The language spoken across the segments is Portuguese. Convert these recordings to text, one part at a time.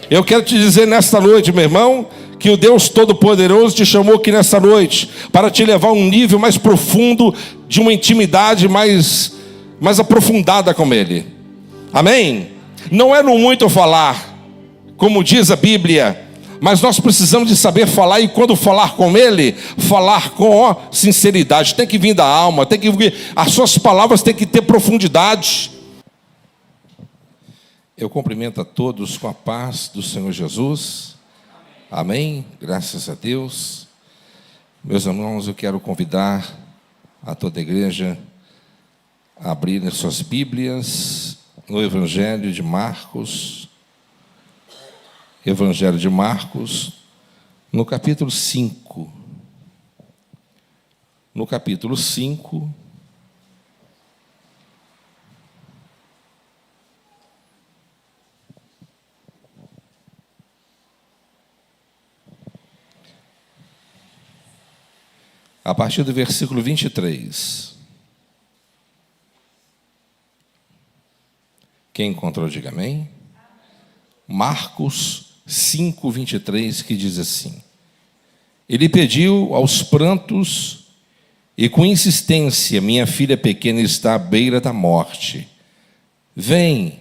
Eu quero te dizer nesta noite, meu irmão, que o Deus Todo-Poderoso te chamou aqui nesta noite para te levar a um nível mais profundo, de uma intimidade mais aprofundada com Ele. Amém? Não é no muito falar, como diz a Bíblia, mas nós precisamos de saber falar, e quando falar com Ele, falar com sinceridade. Tem que vir da alma, as suas palavras têm que ter profundidade. Eu cumprimento a todos com a paz do Senhor Jesus. Amém? Graças a Deus. Meus irmãos, eu quero convidar a toda a igreja a abrir as suas Bíblias no Evangelho de Marcos. Evangelho de Marcos, no capítulo 5. No capítulo 5, a partir do versículo 23. Quem encontrou, diga amém. Marcos 5, 23, que diz assim: Ele pediu aos prantos e com insistência: minha filha pequena está à beira da morte. Vem,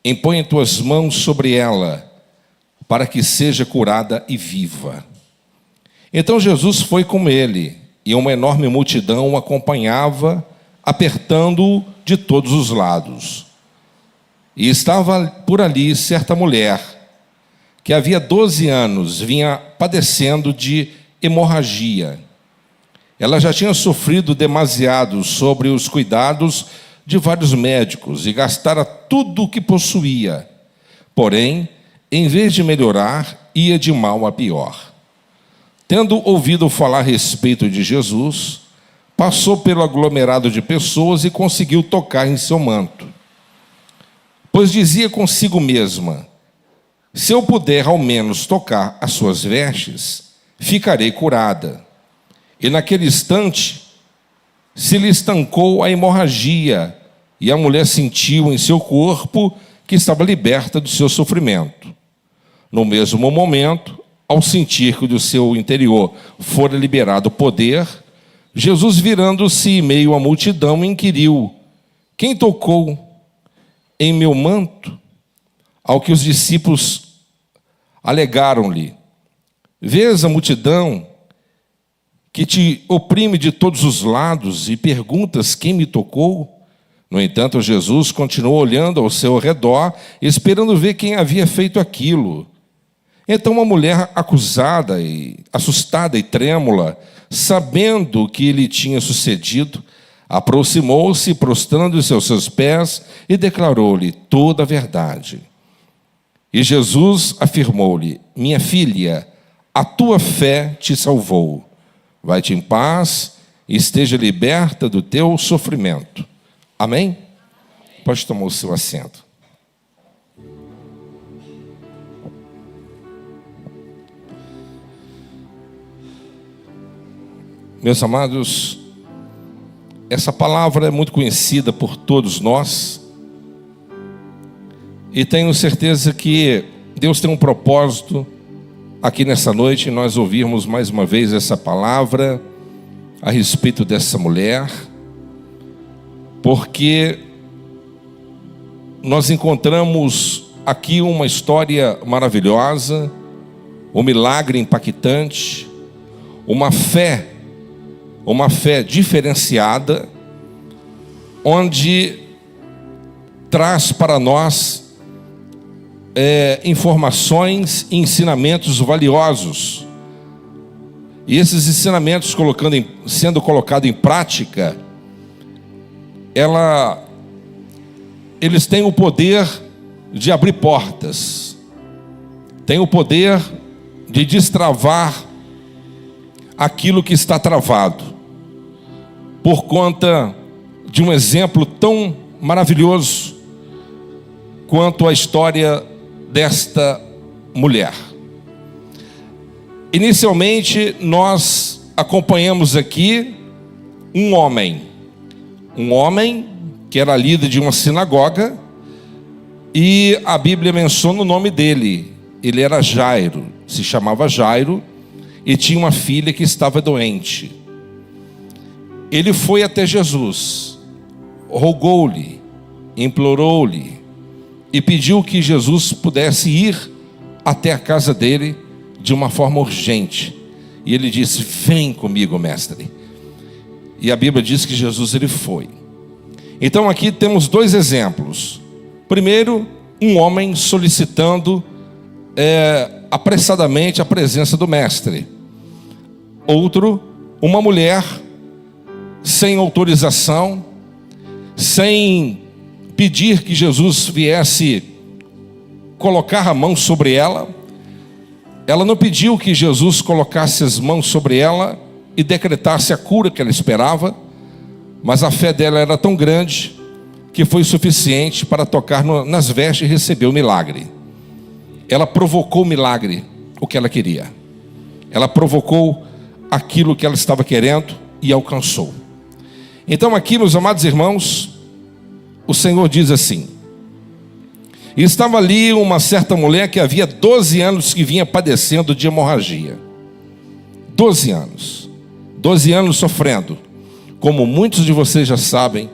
impõe tuas mãos sobre ela, para que seja curada e viva. Então Jesus foi com ele, e uma enorme multidão o acompanhava, apertando-o de todos os lados. E estava por ali certa mulher, que havia 12 anos vinha padecendo de hemorragia. Ela já tinha sofrido demasiado sobre os cuidados de vários médicos e gastara tudo o que possuía. Porém, em vez de melhorar, ia de mal a pior. Tendo ouvido falar a respeito de Jesus, passou pelo aglomerado de pessoas e conseguiu tocar em seu manto. Pois dizia consigo mesma: se eu puder ao menos tocar as suas vestes, ficarei curada. E naquele instante se lhe estancou a hemorragia, e a mulher sentiu em seu corpo que estava liberta do seu sofrimento. No mesmo momento, ao sentir que do seu interior fora liberado o poder, Jesus, virando-se em meio à multidão, inquiriu: quem tocou em meu manto? Ao que os discípulos alegaram-lhe: vês a multidão que te oprime de todos os lados e perguntas quem me tocou? No entanto, Jesus continuou olhando ao seu redor, esperando ver quem havia feito aquilo. Então uma mulher acusada e assustada e trêmula, sabendo o que lhe tinha sucedido, aproximou-se, prostrando-se aos seus pés, e declarou-lhe toda a verdade. E Jesus afirmou-lhe: minha filha, a tua fé te salvou. Vai-te em paz e esteja liberta do teu sofrimento. Amém? Pode tomar o seu assento. Meus amados, essa palavra é muito conhecida por todos nós, e tenho certeza que Deus tem um propósito aqui nessa noite, nós ouvirmos mais uma vez essa palavra a respeito dessa mulher, porque nós encontramos aqui uma história maravilhosa, um milagre impactante, uma fé diferenciada, onde traz para nós informações e ensinamentos valiosos. E esses ensinamentos sendo colocados em prática, eles têm o poder de abrir portas, têm o poder de destravar aquilo que está travado, por conta de um exemplo tão maravilhoso quanto a história desta mulher. Inicialmente, nós acompanhamos aqui um homem que era líder de uma sinagoga, e a Bíblia menciona o nome dele, ele era Jairo, se chamava Jairo, e tinha uma filha que estava doente. Ele foi até Jesus, rogou-lhe, implorou-lhe, e pediu que Jesus pudesse ir até a casa dele de uma forma urgente. E ele disse: vem comigo, mestre. E a Bíblia diz que Jesus ele foi. Então aqui temos dois exemplos. Primeiro, um homem solicitando apressadamente a presença do mestre. Outro, uma mulher sem autorização, sem pedir que Jesus viesse colocar a mão sobre ela. Ela não pediu que Jesus colocasse as mãos sobre ela e decretasse a cura que ela esperava, mas a fé dela era tão grande que foi suficiente para tocar nas vestes e receber o milagre. Ela provocou o milagre, o que ela queria. Ela provocou aquilo que ela estava querendo e alcançou. Então aqui, meus amados irmãos, o Senhor diz assim: e estava ali uma certa mulher que havia 12 anos que vinha padecendo de hemorragia. 12 anos. 12 anos sofrendo. Como muitos de vocês já sabem,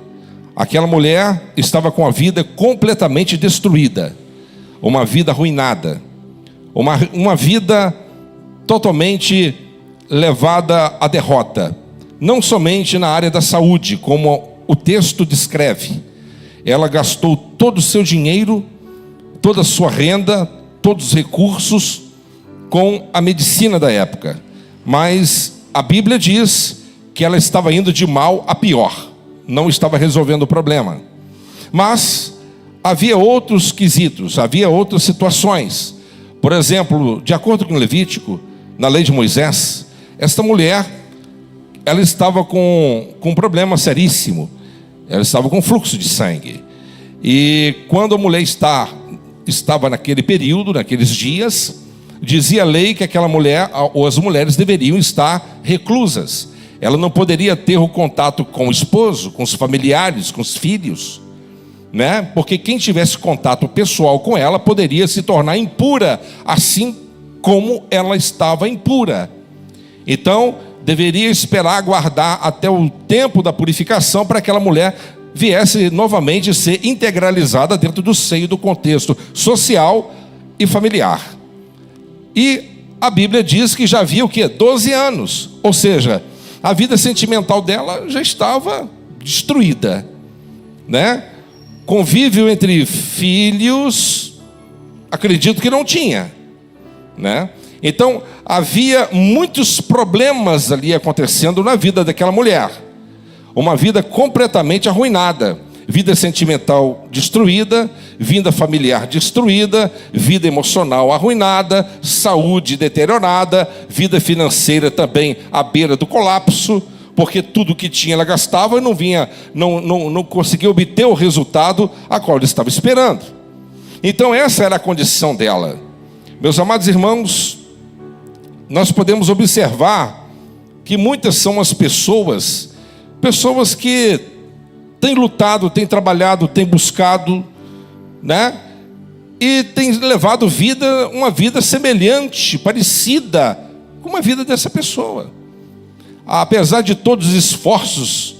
aquela mulher estava com a vida completamente destruída. Uma vida arruinada. Uma vida totalmente levada à derrota. Não somente na área da saúde, como o texto descreve. Ela gastou todo o seu dinheiro, toda a sua renda, todos os recursos com a medicina da época. Mas a Bíblia diz que ela estava indo de mal a pior, não estava resolvendo o problema. Mas havia outros quesitos, havia outras situações. Por exemplo, de acordo com o Levítico, na lei de Moisés, esta mulher, ela estava com um problema seríssimo. Ela estava com fluxo de sangue. E quando a mulher estava naquele período, naqueles dias, dizia a lei que aquela mulher, ou as mulheres deveriam estar reclusas. Ela não poderia ter o contato com o esposo, com os familiares, com os filhos, né? Porque quem tivesse contato pessoal com ela poderia se tornar impura, assim como ela estava impura. Então, deveria esperar, aguardar até o tempo da purificação para que aquela mulher viesse novamente ser integralizada dentro do seio do contexto social e familiar. E a Bíblia diz que já havia o quê? 12 anos. Ou seja, a vida sentimental dela já estava destruída, né? Convívio entre filhos, acredito que não tinha, né? Então, havia muitos problemas ali acontecendo na vida daquela mulher. Uma vida completamente arruinada. Vida sentimental destruída, vida familiar destruída, vida emocional arruinada, saúde deteriorada, vida financeira também à beira do colapso, porque tudo que tinha ela gastava e não conseguia obter o resultado a qual ela estava esperando. Então essa era a condição dela. Meus amados irmãos, nós podemos observar que muitas são as pessoas que têm lutado, têm trabalhado, têm buscado, né? E têm levado uma vida semelhante, parecida com a vida dessa pessoa. Apesar de todos os esforços,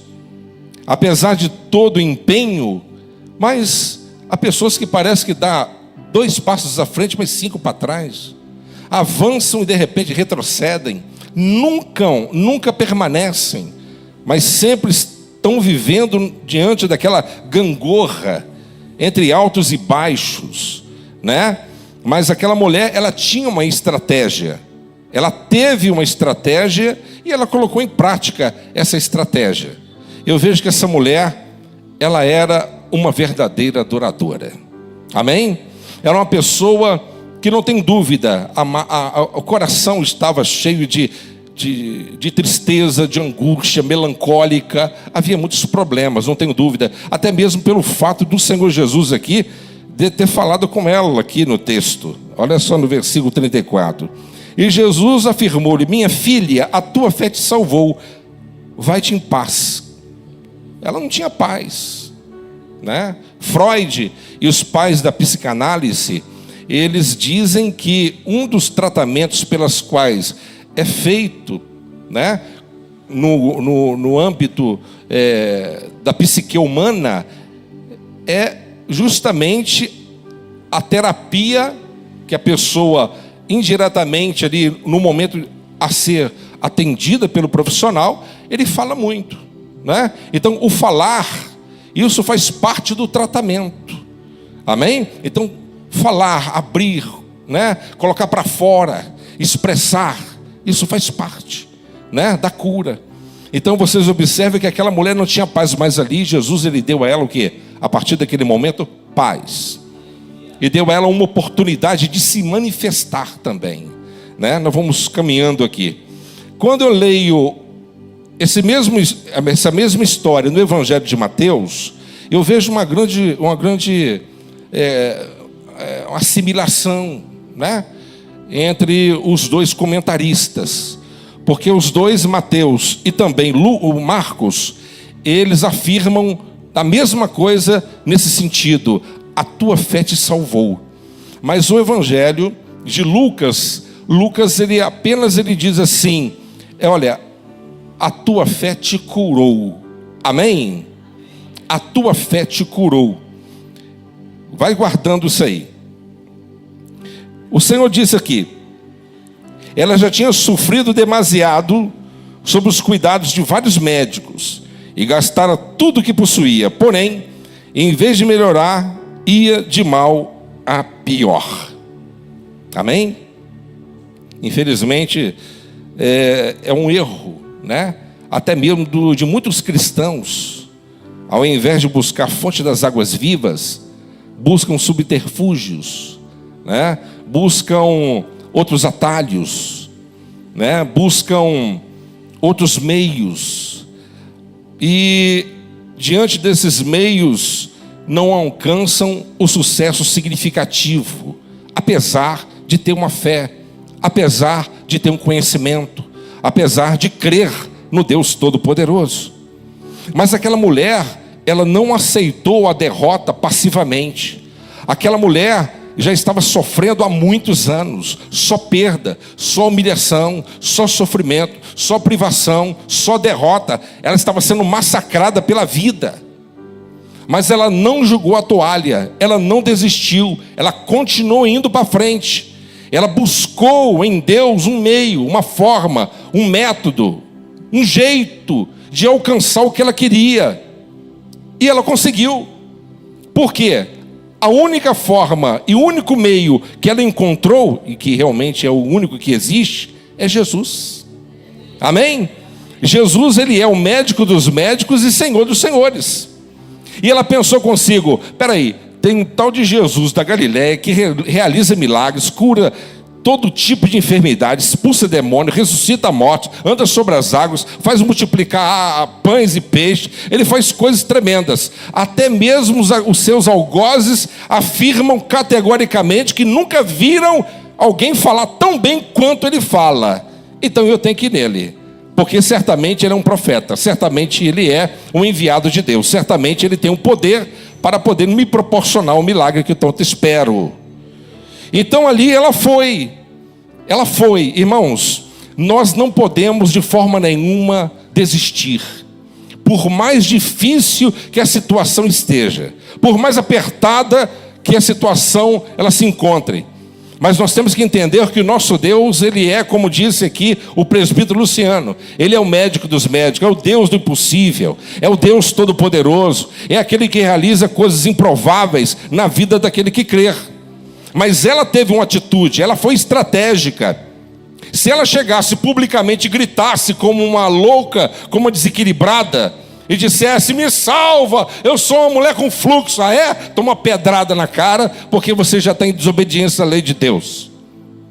apesar de todo o empenho, mas há pessoas que parece que dá 2 passos à frente, mas 5 para trás. Avançam e de repente retrocedem. Nunca permanecem, mas sempre estão vivendo diante daquela gangorra entre altos e baixos, né? Mas aquela mulher, ela tinha uma estratégia. Ela teve uma estratégia e ela colocou em prática essa estratégia. Eu vejo que essa mulher, ela era uma verdadeira adoradora. Amém? Era uma pessoa que não tem dúvida, o coração estava cheio de tristeza, de angústia, melancólica. Havia muitos problemas, não tenho dúvida. Até mesmo pelo fato do Senhor Jesus aqui, de ter falado com ela aqui no texto. Olha só no versículo 34. E Jesus afirmou-lhe: minha filha, a tua fé te salvou, vai-te em paz. Ela não tinha paz, né? Freud e os pais da psicanálise, eles dizem que um dos tratamentos pelas quais é feito, né, no âmbito da psique humana, é justamente a terapia que a pessoa, indiretamente ali, no momento a ser atendida pelo profissional, ele fala muito, né? Então, o falar, isso faz parte do tratamento, amém? Então, falar, abrir, né? Colocar para fora, expressar, isso faz parte, né, da cura. Então vocês observem que aquela mulher não tinha paz, mas ali Jesus, ele deu a ela o quê? A partir daquele momento, paz. E deu a ela uma oportunidade de se manifestar também, né? Nós vamos caminhando aqui. Quando eu leio essa mesma história no Evangelho de Mateus, eu vejo uma grande assimilação, né, entre os dois comentaristas, porque os dois, Mateus e também o Marcos, eles afirmam a mesma coisa nesse sentido: a tua fé te salvou. Mas o Evangelho de Lucas, ele diz assim: olha, a tua fé te curou. Amém? A tua fé te curou. Vai guardando isso aí. O Senhor disse aqui: ela já tinha sofrido demasiado sob os cuidados de vários médicos e gastara tudo o que possuía. Porém, em vez de melhorar, ia de mal a pior. Amém? Infelizmente, é um erro, né? Até mesmo de muitos cristãos, ao invés de buscar a fonte das águas vivas, buscam subterfúgios, né? Buscam outros atalhos, né? Buscam outros meios, e diante desses meios não alcançam o sucesso significativo, apesar de ter uma fé, apesar de ter um conhecimento, apesar de crer no Deus Todo-Poderoso. Mas aquela mulher, ela não aceitou a derrota passivamente. Aquela mulher já estava sofrendo há muitos anos, só perda, só humilhação, só sofrimento, só privação, só derrota. Ela estava sendo massacrada pela vida. Mas ela não jogou a toalha, ela não desistiu, ela continuou indo para frente. Ela buscou em Deus um meio, uma forma, um método, um jeito de alcançar o que ela queria. E ela conseguiu. Por quê? A única forma e o único meio que ela encontrou, e que realmente é o único que existe, é Jesus. Amém? Jesus, ele é o médico dos médicos e Senhor dos senhores. E ela pensou consigo: peraí, tem um tal de Jesus da Galiléia que realiza milagres, cura todo tipo de enfermidade, expulsa demônio, ressuscita a morte, anda sobre as águas, faz multiplicar pães e peixes. Ele faz coisas tremendas. Até mesmo os seus algozes afirmam categoricamente que nunca viram alguém falar tão bem quanto ele fala. Então eu tenho que ir nele, porque certamente ele é um profeta, certamente ele é um enviado de Deus, certamente ele tem um poder para poder me proporcionar o milagre que tanto espero. Então ali ela foi, irmãos. Nós não podemos de forma nenhuma desistir, por mais difícil que a situação esteja, por mais apertada que a situação ela se encontre. Mas nós temos que entender que o nosso Deus, ele é, como disse aqui o presbítero Luciano, ele é o médico dos médicos, é o Deus do impossível, é o Deus Todo-Poderoso, é aquele que realiza coisas improváveis na vida daquele que crer. Mas ela teve uma atitude, ela foi estratégica. Se ela chegasse publicamente e gritasse como uma louca, como uma desequilibrada, e dissesse: me salva, eu sou uma mulher com fluxo. Ah, é? Toma uma pedrada na cara, porque você já está em desobediência à lei de Deus,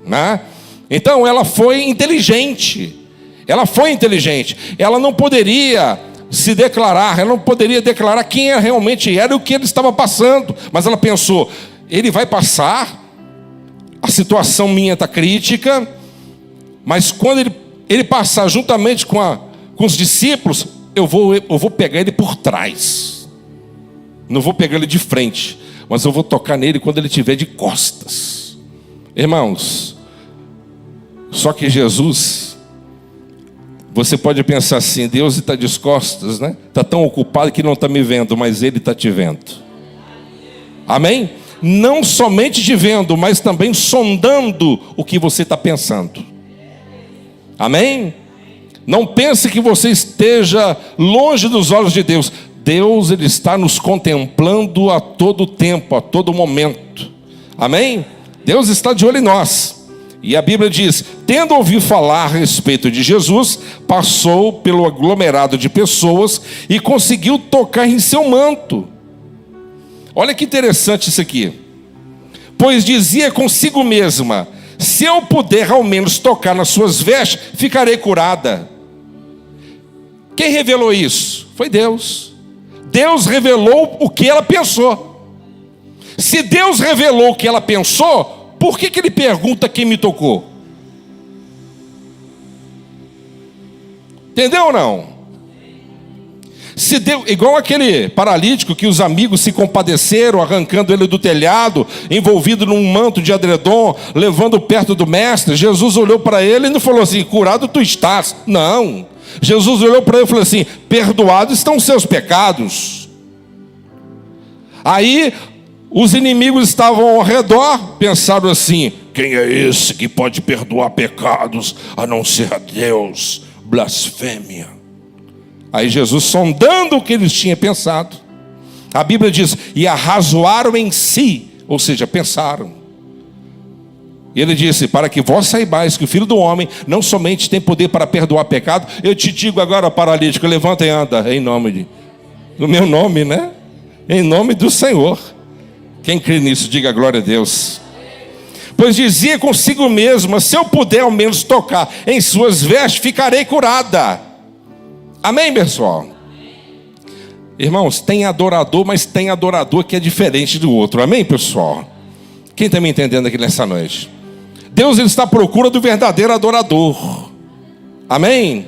né? Então ela foi inteligente. Ela não poderia se declarar, ela não poderia declarar quem ela realmente era e o que ele estava passando. Mas ela pensou: ele vai passar, a situação minha está crítica, mas quando ele passar juntamente com os discípulos, eu vou pegar ele por trás. Não vou pegar ele de frente, mas eu vou tocar nele quando ele estiver de costas. Irmãos, só que Jesus, você pode pensar assim, Deus está de costas, né? Está tão ocupado que não está me vendo, mas Ele está te vendo. Amém? Não somente te vendo, mas também sondando o que você está pensando. Amém? Não pense que você esteja longe dos olhos de Deus. Deus, Ele está nos contemplando a todo tempo, a todo momento. Amém? Deus está de olho em nós. E a Bíblia diz, tendo ouvido falar a respeito de Jesus, passou pelo aglomerado de pessoas e conseguiu tocar em seu manto. Olha que interessante isso aqui. Pois dizia consigo mesma, se eu puder ao menos tocar nas suas vestes, ficarei curada. Quem revelou isso? Foi Deus. Deus revelou o que ela pensou. Se Deus revelou o que ela pensou, por que Ele pergunta quem me tocou? Entendeu ou não? Se Deus, igual aquele paralítico que os amigos se compadeceram, arrancando ele do telhado, envolvido num manto de edredom, levando perto do mestre. Jesus olhou para ele e não falou assim, curado tu estás. Não. Jesus olhou para ele e falou assim, perdoados estão os seus pecados. Aí os inimigos estavam ao redor, pensaram assim, quem é esse que pode perdoar pecados a não ser a Deus? Blasfêmia. Aí Jesus, sondando o que eles tinham pensado, a Bíblia diz, e arrazoaram em si, ou seja, pensaram. E ele disse, para que vós saibais que o Filho do Homem não somente tem poder para perdoar pecado, eu te digo agora, paralítico, levanta e anda, no meu nome, né? Em nome do Senhor. Quem crê nisso, diga glória a Deus. Pois dizia consigo mesma, se eu puder ao menos tocar em suas vestes, ficarei curada. Amém, pessoal? Irmãos, tem adorador, mas tem adorador que é diferente do outro. Amém, pessoal? Quem está me entendendo aqui nessa noite? Deus, Ele está à procura do verdadeiro adorador. Amém?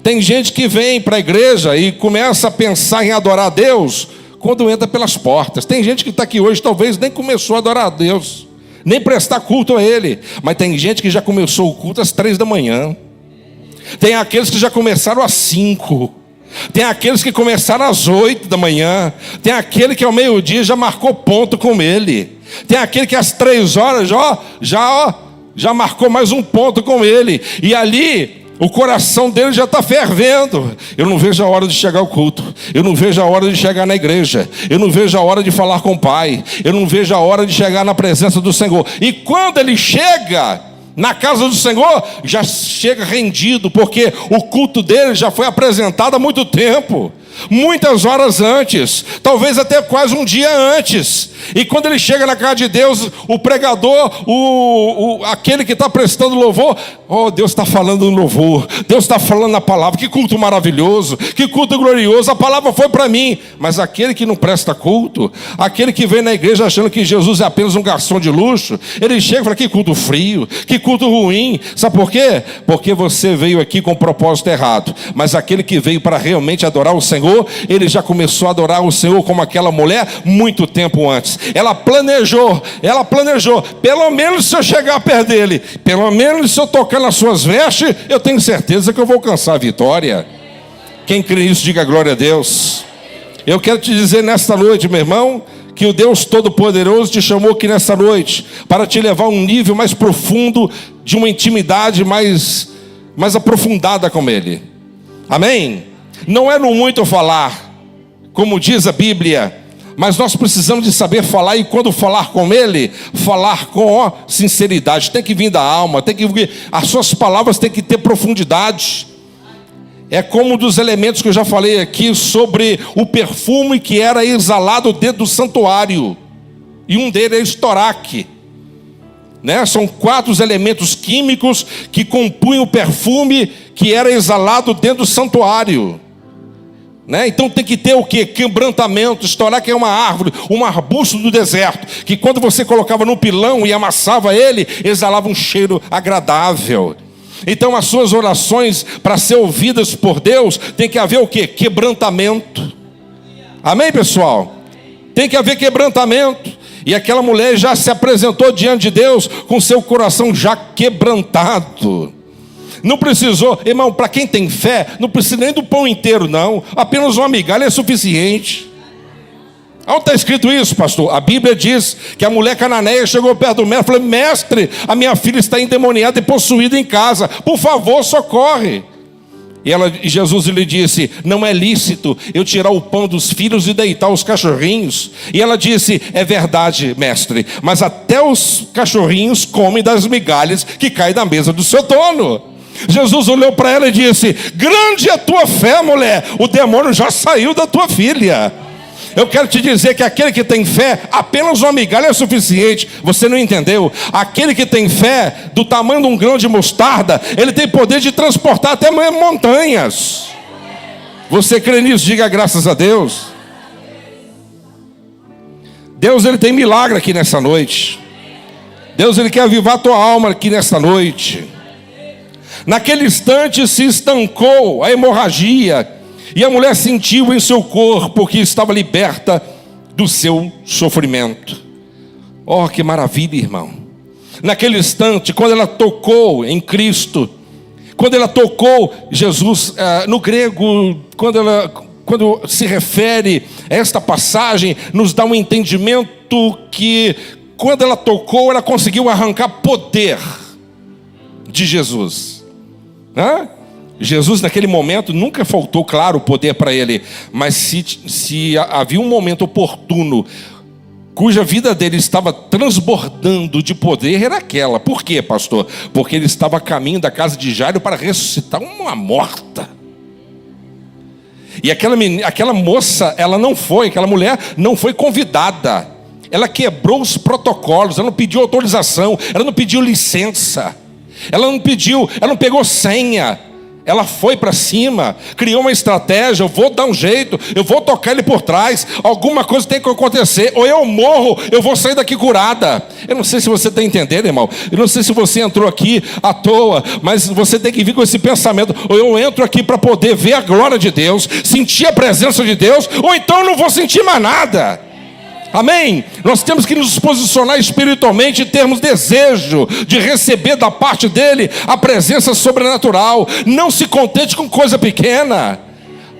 Tem gente que vem para a igreja e começa a pensar em adorar a Deus quando entra pelas portas. Tem gente que está aqui hoje, talvez nem começou a adorar a Deus, nem prestar culto a Ele. Mas tem gente que já começou o culto às 3 da manhã. Tem aqueles que já começaram às 5. Tem aqueles que começaram às 8 da manhã. Tem aquele que ao meio-dia já marcou ponto com ele. Tem aquele que às 3 horas já marcou mais um ponto com ele. E ali o coração dele já está fervendo. Eu não vejo a hora de chegar ao culto. Eu não vejo a hora de chegar na igreja. Eu não vejo a hora de falar com o Pai. Eu não vejo a hora de chegar na presença do Senhor. E quando ele chega na casa do Senhor, já chega rendido, porque o culto dele já foi apresentado há muito tempo, muitas horas antes, talvez até quase um dia antes. E quando ele chega na casa de Deus, o pregador, aquele que está prestando louvor, Deus está falando no louvor, Deus está falando na palavra. Que culto maravilhoso, que culto glorioso, a palavra foi para mim. Mas aquele que não presta culto, aquele que vem na igreja achando que Jesus é apenas um garçom de luxo, ele chega e fala, que culto frio, que culto ruim. Sabe por quê? Porque você veio aqui com o propósito errado. Mas aquele que veio para realmente adorar o Senhor, ele já começou a adorar o Senhor como aquela mulher muito tempo antes. Ela planejou, pelo menos se eu chegar perto dele, pelo menos se eu tocar nas suas vestes, eu tenho certeza que eu vou alcançar a vitória. Quem crê nisso, diga glória a Deus. Eu quero te dizer nesta noite, meu irmão, que o Deus Todo-Poderoso te chamou aqui nesta noite para te levar a um nível mais profundo, de uma intimidade mais aprofundada com Ele. Amém? Não é no muito falar, como diz a Bíblia, mas nós precisamos de saber falar, e quando falar com Ele, falar com sinceridade. Tem que vir da alma, as suas palavras têm que ter profundidade. É como um dos elementos que eu já falei aqui sobre o perfume que era exalado dentro do santuário, e um deles é estoraque, né? São 4 elementos químicos que compunham o perfume que era exalado dentro do santuário, né? Então tem que ter o que? Quebrantamento. Estoraque é uma árvore, um arbusto do deserto, que quando você colocava no pilão e amassava ele, exalava um cheiro agradável. Então as suas orações, para ser ouvidas por Deus, tem que haver o que? Quebrantamento. Amém, pessoal? Tem que haver quebrantamento. E aquela mulher já se apresentou diante de Deus com seu coração já quebrantado. Não precisou, irmão, para quem tem fé, não precisa nem do pão inteiro, não. Apenas uma migalha é suficiente. Onde está escrito isso, pastor? A Bíblia diz que a mulher cananeia chegou perto do mestre e falou: mestre, a minha filha está endemoniada e possuída em casa, por favor, socorre. E Jesus lhe disse: não é lícito eu tirar o pão dos filhos e deitar os cachorrinhos. E ela disse: é verdade, mestre, mas até os cachorrinhos comem das migalhas que caem da mesa do seu dono. Jesus olhou para ela e disse: grande é a tua fé, mulher, o demônio já saiu da tua filha. Eu quero te dizer que aquele que tem fé, apenas uma migalha é suficiente. Você não entendeu? Aquele que tem fé do tamanho de um grão de mostarda, ele tem poder de transportar até montanhas. Você crê nisso? Diga graças a Deus. Deus, ele tem milagre aqui nessa noite. Deus, ele quer avivar a tua alma aqui nessa noite. Naquele instante se estancou a hemorragia e a mulher sentiu em seu corpo que estava liberta do seu sofrimento. Oh, que maravilha, irmão. Naquele instante, quando ela tocou em Cristo, quando ela tocou Jesus, no grego, quando se refere a esta passagem, nos dá um entendimento que quando ela tocou, ela conseguiu arrancar poder de Jesus. Jesus naquele momento nunca faltou, claro, poder para ele, mas se havia um momento oportuno cuja vida dele estava transbordando de poder, era aquela. Por quê, pastor? Porque ele estava a caminho da casa de Jairo para ressuscitar uma morta. E aquela moça, aquela mulher não foi convidada. Ela quebrou os protocolos, ela não pediu autorização, ela não pediu licença, ela não pegou senha. Ela foi para cima, criou uma estratégia: eu vou dar um jeito, eu vou tocar ele por trás, alguma coisa tem que acontecer, ou eu morro, eu vou sair daqui curada. Eu não sei se você está entendendo, irmão. Eu não sei se você entrou aqui à toa, mas você tem que vir com esse pensamento: ou eu entro aqui para poder ver a glória de Deus, sentir a presença de Deus, ou então eu não vou sentir mais nada. Amém? Nós temos que nos posicionar espiritualmente e termos desejo de receber da parte dele a presença sobrenatural. Não se contente com coisa pequena,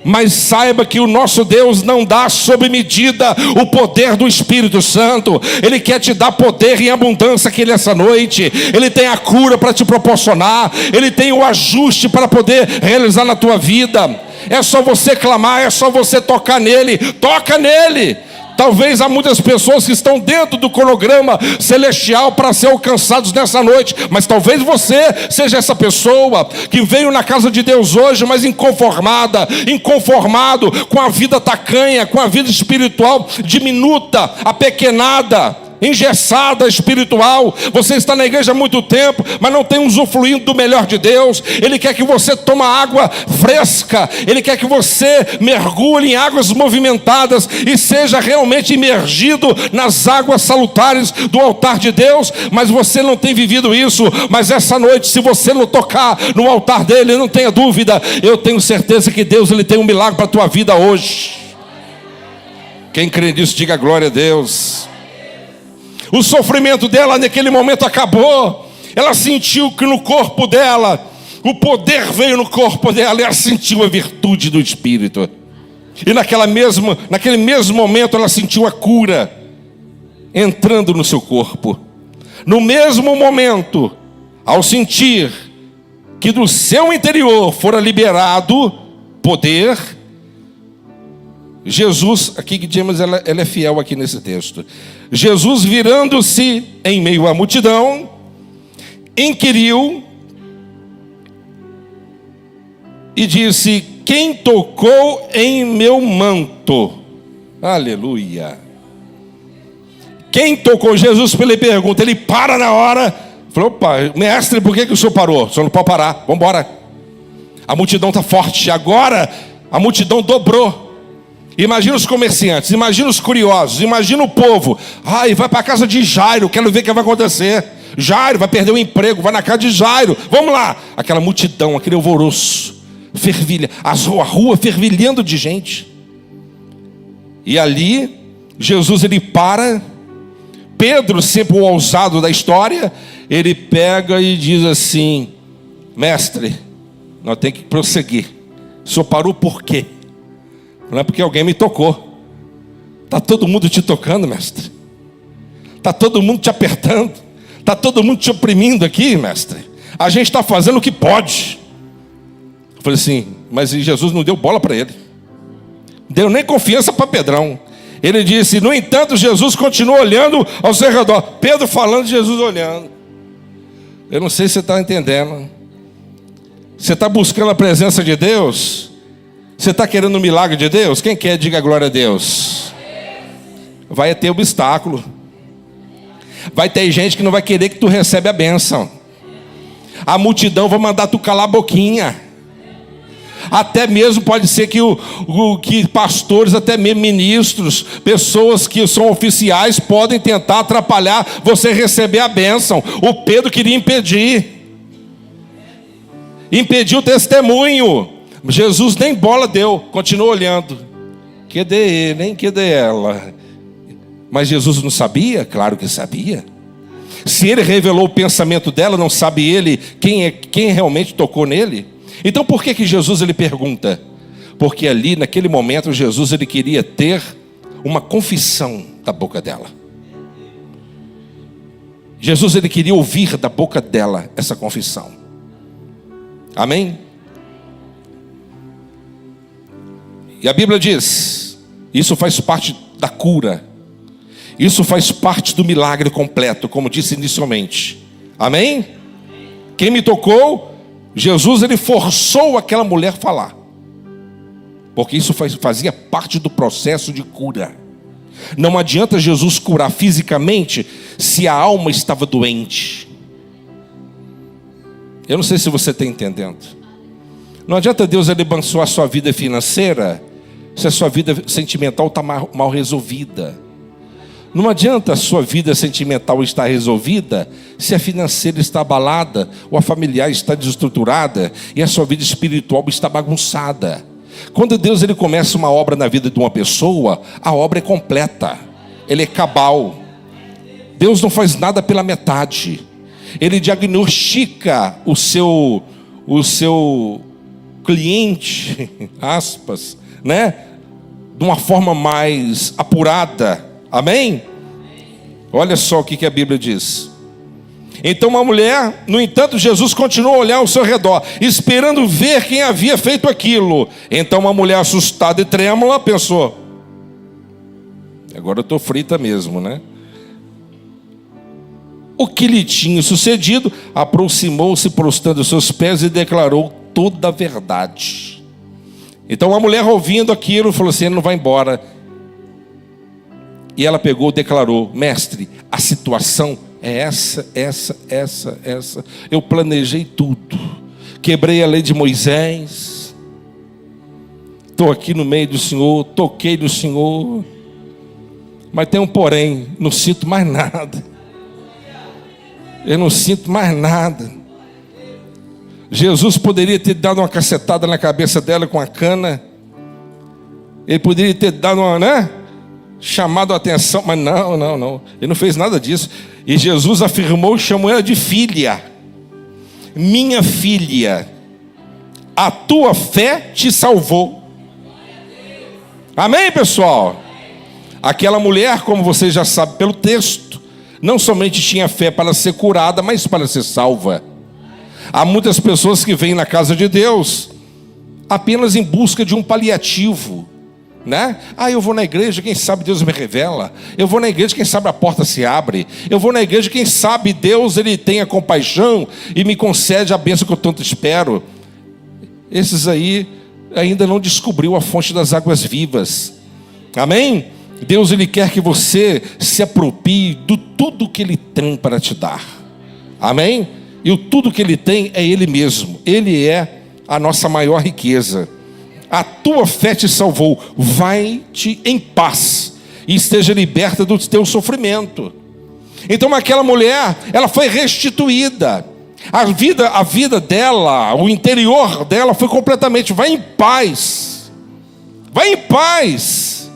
mas saiba que o nosso Deus não dá sob medida o poder do Espírito Santo. Ele quer te dar poder em abundância aqui nessa noite. Ele tem a cura para te proporcionar, ele tem o ajuste para poder realizar na tua vida. É só você clamar, é só você tocar nele. Toca nele. Talvez há muitas pessoas que estão dentro do cronograma celestial para ser alcançados nessa noite, mas talvez você seja essa pessoa que veio na casa de Deus hoje, mas inconformado com a vida tacanha, com a vida espiritual diminuta, apequenada, engessada espiritual. Você está na igreja há muito tempo, mas não tem usufruindo do melhor de Deus. Ele quer que você tome água fresca, ele quer que você mergulhe em águas movimentadas e seja realmente imergido nas águas salutares do altar de Deus. Mas você não tem vivido isso. Mas essa noite, se você não tocar no altar dele, não tenha dúvida, eu tenho certeza que Deus, ele tem um milagre para a tua vida hoje. Quem crê nisso, diga glória a Deus. O sofrimento dela naquele momento acabou. Ela sentiu que no corpo dela, o poder veio no corpo dela, e ela sentiu a virtude do Espírito. E naquele mesmo momento ela sentiu a cura entrando no seu corpo. No mesmo momento, ao sentir que do seu interior fora liberado poder, Jesus, aqui que James ela é fiel aqui nesse texto. Jesus, virando-se em meio à multidão, inquiriu e disse: quem tocou em meu manto? Aleluia. Quem tocou? Jesus, pela pergunta, ele para na hora. Falou: opa, mestre, por que o senhor parou? O senhor não pode parar, vamos embora. A multidão está forte. Agora a multidão dobrou. Imagina os comerciantes, imagina os curiosos, imagina o povo. Ai, vai para a casa de Jairo, quero ver o que vai acontecer. Jairo vai perder o emprego, vai na casa de Jairo, vamos lá. Aquela multidão, aquele alvoroço, fervilha, a rua fervilhando de gente. E ali Jesus ele para. Pedro, sempre o ousado da história, ele pega e diz assim: mestre, nós temos que prosseguir. O senhor parou por quê? Não é porque alguém me tocou. Está todo mundo te tocando, mestre. Está todo mundo te apertando. Está todo mundo te oprimindo aqui, mestre. A gente está fazendo o que pode. Eu falei assim, mas Jesus não deu bola para ele. Deu nem confiança para Pedrão. Ele disse, no entanto, Jesus continua olhando ao seu redor. Pedro falando, Jesus olhando. Eu não sei se você está entendendo. Você está buscando a presença de Deus? Você está querendo o milagre de Deus? Quem quer, diga glória a Deus. Vai ter obstáculo. Vai ter gente que não vai querer que tu receba a bênção. A multidão vai mandar tu calar a boquinha. Até mesmo pode ser que pastores, até mesmo ministros, pessoas que são oficiais, podem tentar atrapalhar você receber a bênção. O Pedro queria impedir o testemunho. Jesus nem bola deu, continuou olhando. Que dê ele, nem que dê ela. Mas Jesus não sabia? Claro que sabia. Se ele revelou o pensamento dela, não sabe ele quem realmente tocou nele? Então por que Jesus ele pergunta? Porque ali naquele momento Jesus ele queria ter uma confissão da boca dela. Jesus ele queria ouvir da boca dela essa confissão. Amém? E a Bíblia diz, isso faz parte da cura. Isso faz parte do milagre completo, como disse inicialmente. Amém? Quem me tocou? Jesus ele forçou aquela mulher a falar, porque isso fazia parte do processo de cura. Não adianta Jesus curar fisicamente se a alma estava doente. Eu não sei se você está entendendo. Não adianta Deus ele abençoar a sua vida financeira se a sua vida sentimental está mal resolvida. Não adianta a sua vida sentimental estar resolvida se a financeira está abalada, ou a familiar está desestruturada e a sua vida espiritual está bagunçada. Quando Deus ele começa uma obra na vida de uma pessoa, a obra é completa, ele é cabal. Deus não faz nada pela metade. Ele diagnostica o seu cliente, aspas, né? De uma forma mais apurada. Amém? Olha só o que a Bíblia diz. Então uma mulher, no entanto, Jesus continuou a olhar ao seu redor, esperando ver quem havia feito aquilo. Então uma mulher assustada e trêmula pensou, agora eu estou frita mesmo, né? O que lhe tinha sucedido, aproximou-se prostrando os seus pés e declarou toda a verdade. Então a mulher, ouvindo aquilo, falou assim, ele não vai embora. E ela pegou e declarou, mestre, a situação é essa. Eu planejei tudo. Quebrei a lei de Moisés. Estou aqui no meio do Senhor, toquei no Senhor. Mas tem um porém, não sinto mais nada. Eu não sinto mais nada. Jesus poderia ter dado uma cacetada na cabeça dela com a cana. Ele poderia ter dado uma, né? Chamado a atenção, mas não, ele não fez nada disso. E Jesus afirmou e chamou ela de filha. Minha filha, a tua fé te salvou. Amém, pessoal? Aquela mulher, como você já sabe pelo texto, não somente tinha fé para ser curada, mas para ser salva. Há muitas pessoas que vêm na casa de Deus apenas em busca de um paliativo, né? Eu vou na igreja, quem sabe Deus me revela. Eu vou na igreja, quem sabe a porta se abre. Eu vou na igreja, quem sabe Deus ele tenha compaixão e me concede a bênção que eu tanto espero. Esses aí ainda não descobriu a fonte das águas vivas. Amém? Deus ele quer que você se aproprie de tudo que ele tem para te dar. Amém? E o tudo que ele tem é ele mesmo. Ele é a nossa maior riqueza. A tua fé te salvou, vai-te em paz e esteja liberta do teu sofrimento. Então aquela mulher, ela foi restituída. A vida dela, o interior dela foi completamente, vai em paz. Vai em paz.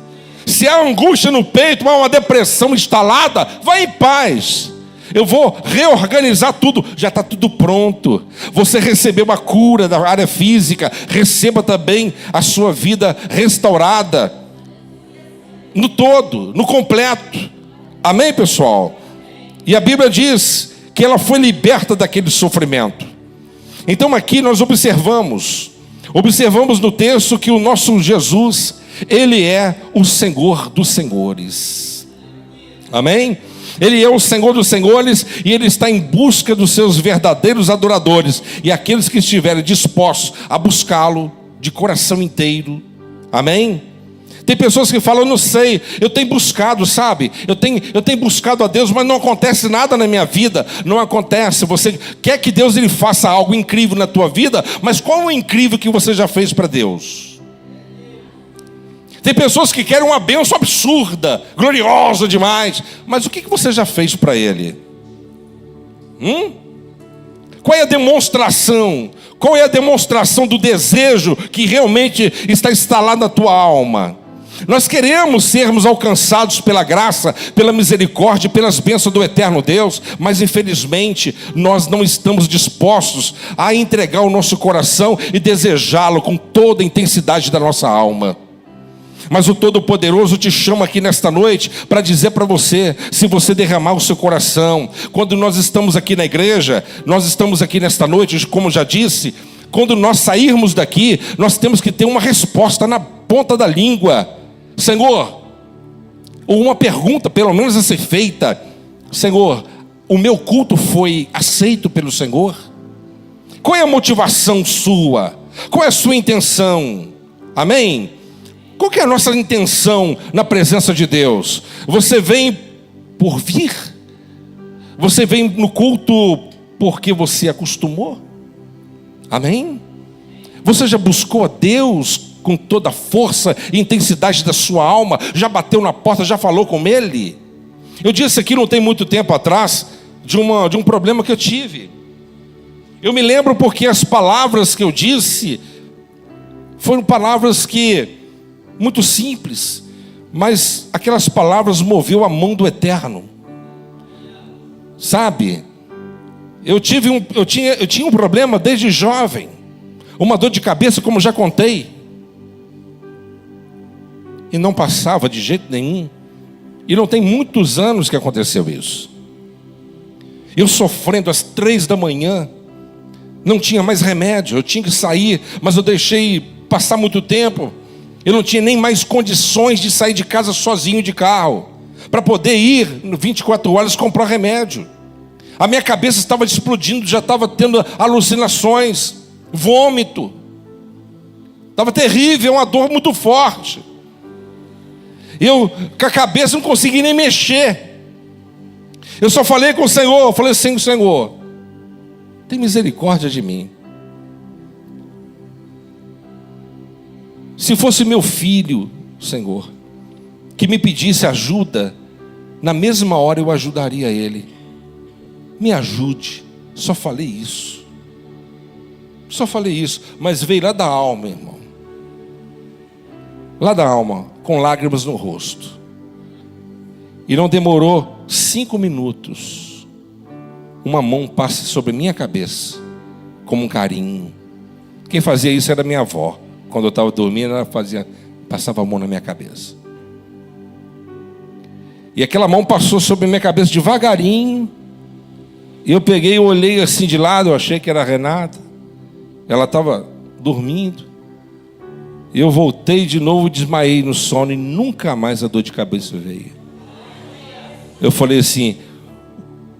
Se há angústia no peito, há uma depressão instalada, vai em paz. Eu vou reorganizar tudo, já está tudo pronto. Você recebeu a cura da área física, receba também a sua vida restaurada, no todo, no completo. Amém, pessoal? E a Bíblia diz que ela foi liberta daquele sofrimento. Então aqui nós observamos no texto que o nosso Jesus, Ele é o Senhor dos senhores. Amém? Ele é o Senhor dos senhores e Ele está em busca dos seus verdadeiros adoradores e aqueles que estiverem dispostos a buscá-lo de coração inteiro. Amém? Tem pessoas que falam, não sei, eu tenho buscado, sabe? Eu tenho buscado a Deus, mas não acontece nada na minha vida. Não acontece. Você quer que Deus ele faça algo incrível na tua vida, mas qual é o incrível que você já fez para Deus? Tem pessoas que querem uma bênção absurda, gloriosa demais, mas o que você já fez para Ele? Qual é a demonstração? Qual é a demonstração do desejo que realmente está instalado na tua alma? Nós queremos sermos alcançados pela graça, pela misericórdia, pelas bênçãos do eterno Deus, mas infelizmente nós não estamos dispostos a entregar o nosso coração e desejá-lo com toda a intensidade da nossa alma. Mas o Todo-Poderoso te chama aqui nesta noite para dizer para você, se você derramar o seu coração, quando nós estamos aqui na igreja, nós estamos aqui nesta noite, como já disse, quando nós sairmos daqui, nós temos que ter uma resposta na ponta da língua. Senhor, ou uma pergunta, pelo menos a ser feita: Senhor, o meu culto foi aceito pelo Senhor? Qual é a motivação sua? Qual é a sua intenção? Amém? Qual que é a nossa intenção na presença de Deus? Você vem por vir? Você vem no culto porque você acostumou? Amém? Você já buscou a Deus com toda a força e intensidade da sua alma? Já bateu na porta, já falou com Ele? Eu disse aqui não tem muito tempo atrás de um problema que eu tive. Eu me lembro porque as palavras que eu disse foram palavras que muito simples, mas aquelas palavras moveu a mão do Eterno. Sabe? Eu tinha um problema desde jovem, uma dor de cabeça, como já contei, e não passava de jeito nenhum. E não tem muitos anos que aconteceu isso. Eu sofrendo às 3 da manhã, não tinha mais remédio, eu tinha que sair, mas eu deixei passar muito tempo. Eu não tinha nem mais condições de sair de casa sozinho de carro, para poder ir 24 horas comprar remédio. A minha cabeça estava explodindo, já estava tendo alucinações, vômito. Estava terrível, uma dor muito forte. Eu com a cabeça não consegui nem mexer. Eu só falei com o Senhor, eu falei assim: Senhor, tem misericórdia de mim. Se fosse meu filho, Senhor, que me pedisse ajuda, na mesma hora eu ajudaria ele. Me ajude. Só falei isso. Só falei isso. Mas veio lá da alma, irmão. Lá da alma, com lágrimas no rosto. E não demorou 5 minutos. Uma mão passa sobre minha cabeça, como um carinho. Quem fazia isso era minha avó. Quando eu estava dormindo, ela passava a mão na minha cabeça. E aquela mão passou sobre minha cabeça devagarinho. E eu peguei e olhei assim de lado, eu achei que era a Renata. Ela estava dormindo. E eu voltei de novo, desmaiei no sono e nunca mais a dor de cabeça veio. Eu falei assim: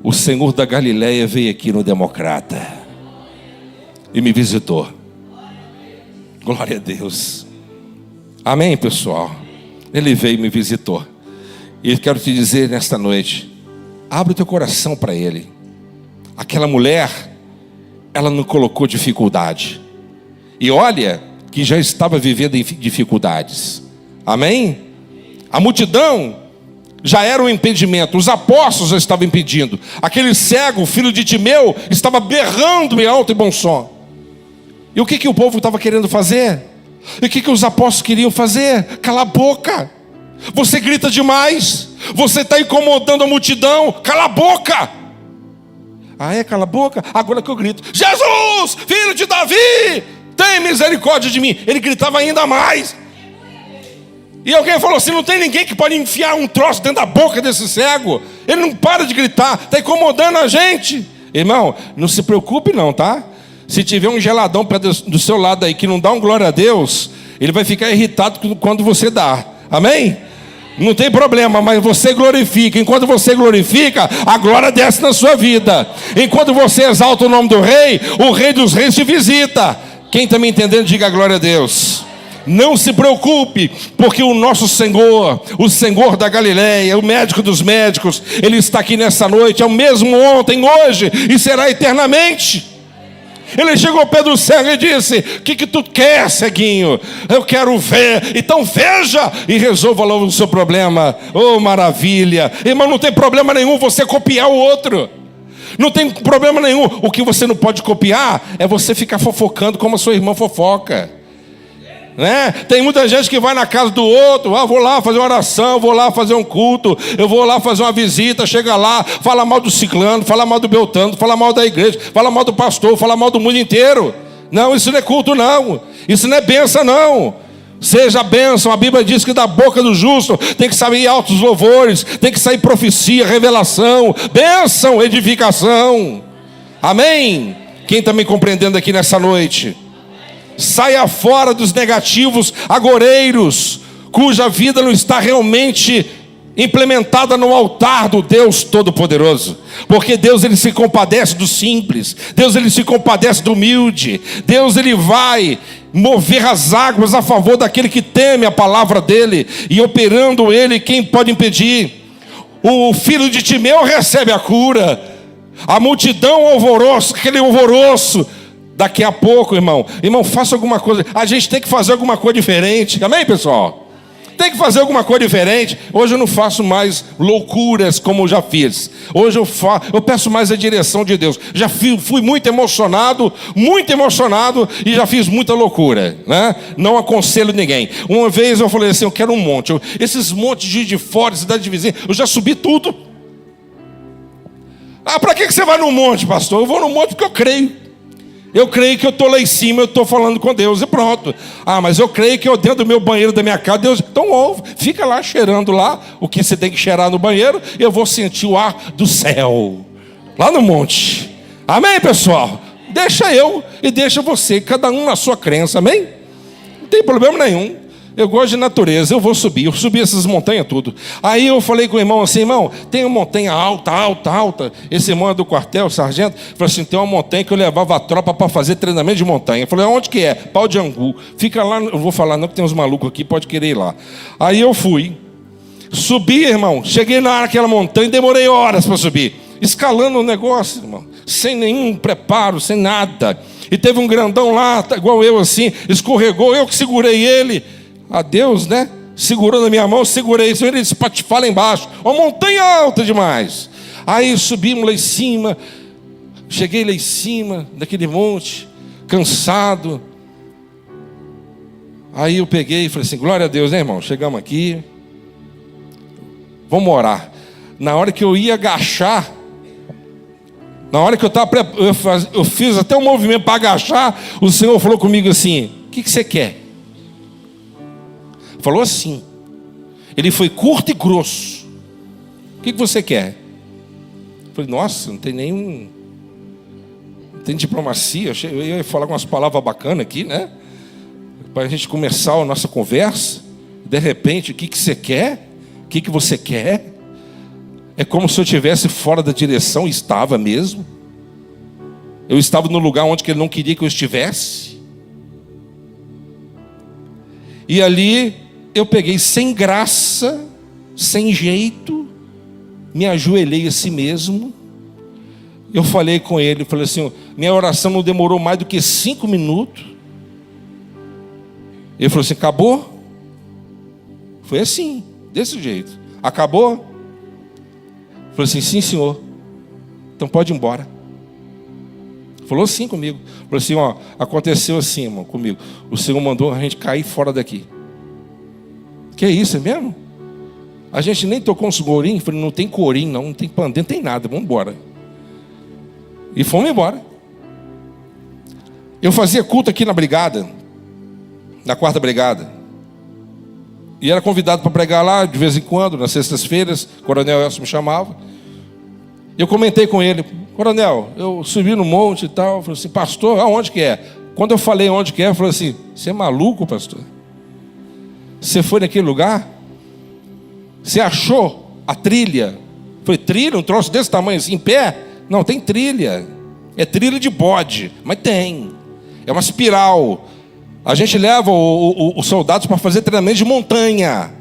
o Senhor da Galileia veio aqui no Democrata e me visitou. Glória a Deus. Amém, pessoal? Ele veio e me visitou. E eu quero te dizer nesta noite: abre o teu coração para Ele. Aquela mulher, ela não colocou dificuldade. E olha que já estava vivendo em dificuldades. Amém? A multidão já era um impedimento. Os apóstolos já estavam impedindo. Aquele cego, filho de Timeu, estava berrando em alto e bom som. E o que o povo estava querendo fazer? E o que os apóstolos queriam fazer? Calar a boca. Você grita demais. Você está incomodando a multidão. Cala a boca. Ah, é? Cala a boca? Agora que eu grito: Jesus, filho de Davi, tem misericórdia de mim. Ele gritava ainda mais. E alguém falou assim: não tem ninguém que pode enfiar um troço dentro da boca desse cego. Ele não para de gritar, está incomodando a gente. Irmão, não se preocupe não, tá? Se tiver um geladão do seu lado aí que não dá um glória a Deus, ele vai ficar irritado quando você dá. Amém? Não tem problema, mas você glorifica. Enquanto você glorifica, a glória desce na sua vida. Enquanto você exalta o nome do Rei, o Rei dos Reis te visita. Quem está me entendendo, diga glória a Deus. Não se preocupe, porque o nosso Senhor, o Senhor da Galileia, o médico dos médicos, Ele está aqui nessa noite, é o mesmo ontem, hoje e será eternamente. Ele chegou ao pé do cego e disse: o que tu quer, ceguinho? Eu quero ver. Então veja e resolva logo o seu problema. Oh, maravilha. Irmão, não tem problema nenhum você copiar o outro. Não tem problema nenhum. O que você não pode copiar é você ficar fofocando como a sua irmã fofoca, né? Tem muita gente que vai na casa do outro: vou lá fazer uma oração, vou lá fazer um culto, eu vou lá fazer uma visita, chega lá, fala mal do ciclano, fala mal do beltrano, fala mal da igreja, fala mal do pastor, fala mal do mundo inteiro. Não, isso não é culto não, isso não é bênção não. Seja bênção. A Bíblia diz que da boca do justo tem que sair altos louvores, tem que sair profecia, revelação, bênção, edificação. Amém? Quem está me compreendendo aqui nessa noite? Saia fora dos negativos agoreiros, cuja vida não está realmente implementada no altar do Deus Todo-Poderoso. Porque Deus, Ele se compadece do simples. Deus, Ele se compadece do humilde. Deus, Ele vai mover as águas a favor daquele que teme a palavra dEle. E operando Ele, quem pode impedir? O filho de Timeu recebe a cura. A multidão alvoroço, aquele alvoroço. Daqui a pouco, irmão, faça alguma coisa. A gente tem que fazer alguma coisa diferente. Amém, pessoal? Tem que fazer alguma coisa diferente. Hoje eu não faço mais loucuras como eu já fiz. Hoje eu peço mais a direção de Deus. Já fui muito emocionado e já fiz muita loucura, né? Não aconselho ninguém. Uma vez eu falei assim: eu quero um monte. Esses montes de fora, cidade de vizinha, eu já subi tudo. Para que você vai no monte, pastor? Eu vou no monte porque eu creio. Eu creio que eu estou lá em cima, eu estou falando com Deus e pronto. Mas eu creio que eu dentro do meu banheiro, da minha casa, Deus... Então ouve, fica lá cheirando lá o que você tem que cheirar no banheiro. Eu vou sentir o ar do céu, lá no monte. Amém, pessoal? Deixa eu e deixa você, cada um na sua crença, amém? Não tem problema nenhum. Eu gosto de natureza, eu vou subir. Eu subi essas montanhas tudo. Aí eu falei com o irmão assim: irmão, tem uma montanha alta. Esse irmão é do quartel, o sargento, falou assim: tem uma montanha que eu levava a tropa para fazer treinamento de montanha. Eu falei: onde que é? Pau de Angu. Fica lá, eu vou falar não, que tem uns malucos aqui, pode querer ir lá. Aí eu fui. Subi, irmão, cheguei naquela montanha, demorei horas para subir. Escalando o negócio, irmão, sem nenhum preparo, sem nada. E teve um grandão lá, igual eu assim, escorregou, eu que segurei ele. A Deus, né? Segurou na minha mão, segurei, ele espatifar lá embaixo. Uma montanha alta demais. Aí subimos lá em cima. Cheguei lá em cima daquele monte, cansado. Aí eu peguei e falei assim: glória a Deus, né, irmão? Chegamos aqui, vamos orar. Na hora que eu ia agachar, na hora que eu estava, eu fiz até um movimento para agachar. O Senhor falou comigo assim: o que você quer? Falou assim. Ele foi curto e grosso. O que você quer? Eu falei: nossa, não tem nenhum... Não tem diplomacia. Eu ia falar umas palavras bacanas aqui, né? Para a gente começar a nossa conversa. De repente: o que você quer? O que você quer? É como se eu estivesse fora da direção. Estava mesmo. Eu estava no lugar onde ele não queria que eu estivesse. E ali eu peguei, sem graça, sem jeito, me ajoelhei a si mesmo. Eu falei com ele, falei assim: minha oração não demorou mais do que 5 minutos. Ele falou assim: acabou? Foi assim, desse jeito. Acabou? Falei assim: sim, senhor. Então pode ir embora. Falou assim comigo. Falou assim: aconteceu assim, irmão, comigo. O Senhor mandou a gente cair fora daqui. Que é isso, é mesmo? A gente nem tocou uns corinhos. Falei, não tem corinho, não tem pandeiro, não tem nada, vamos embora. E fomos embora. Eu fazia culto aqui na brigada, na 4ª brigada. E era convidado para pregar lá de vez em quando, nas sextas-feiras. O coronel Elcio me chamava. Eu comentei com ele, coronel, eu subi no monte e tal. Falei assim, pastor, aonde que é? Quando eu falei onde que é, eu falei assim, você é maluco, pastor? Você foi naquele lugar? Você achou a trilha? Foi trilha, um troço desse tamanho assim, em pé? Não, tem trilha. É trilha de bode, mas tem. É uma espiral. A gente leva os soldados para fazer treinamento de montanha.